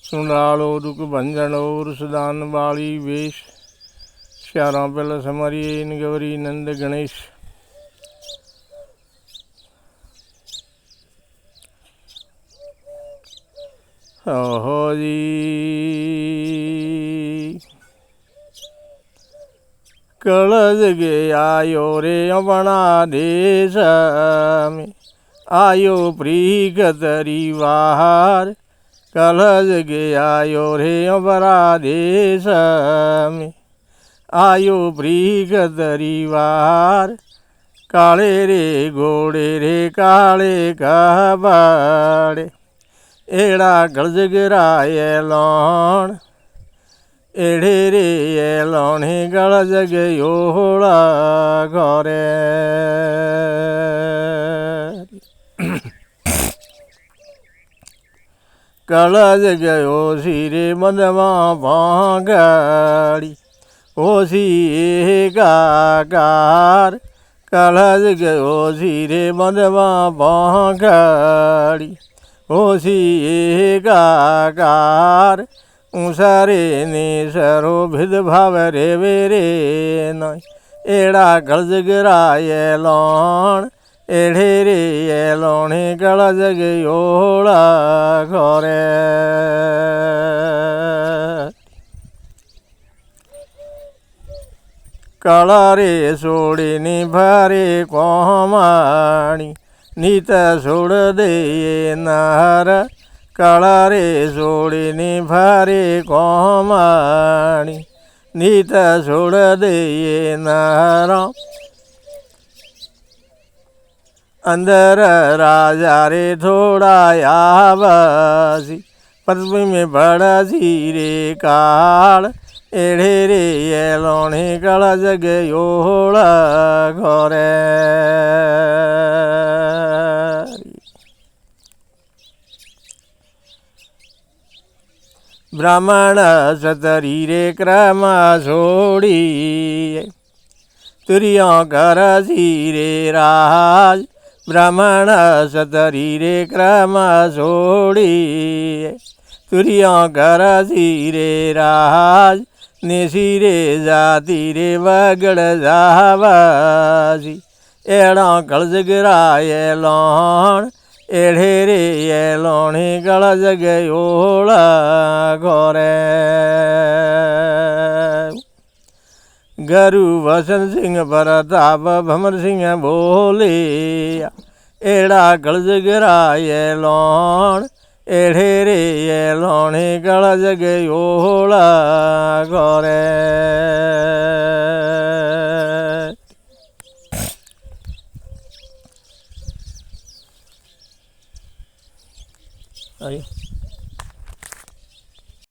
सुंडालो दुख भंजनो रुसदान बाली वेश श्यारा पिल समरिये इन गौरी नंद गणेश। ओहो जी कलज गे आयो रे अपना देश में आयो प्रीक तरी वार। कलज गे आयो रे अपना देश में आयो प्रीक तरी वार। काले रे घोड़े रे काले कबाड़े एड़ा गलज गिराए लौण एड़े रे लौणे गलज गयोड़ा घरे। गलज गयो सिरे मदमा भांगड़ी ओसी एकाकार। गलज गयो सिरे मदमा भांगड़ी ओसी एकाकार। ऊसरे ने सरो भिद भाव रे वेरे नय एड़ा गलज गिराए लौण एड़े रे लौणे गलज गयोड़ा घरे। काला रे सोड़े ने भारे कोमाणी नीत सोड़ दे नार। काला रे सोड़े ने भारे कोमाणी नीत सोड़ दे नारा। अंदर राजा रे थोड़ा आवासी पृथ्वी में बड़ा रे काल एड़े रे लौणे गलज गयोड़ा घरे। ब्राह्मण सतरी रे क्रम छोड़ी तुरिया कर रे राज। ब्राह्मण सतरी रे क्रम छोड़ी तुरिया कर रे राज। नेसी रे जाति रे वगड़ जावासी एड़ा गलज गिराए लौण एड़े रे लौणे गलज गयोड़ा घरे। गुरु वसन सिंह प्रताप भमर सिंह बोले एड़ा गलज गिराए लौण एड़े रे लौणे गलज गयोड़ा घरे। Ahí.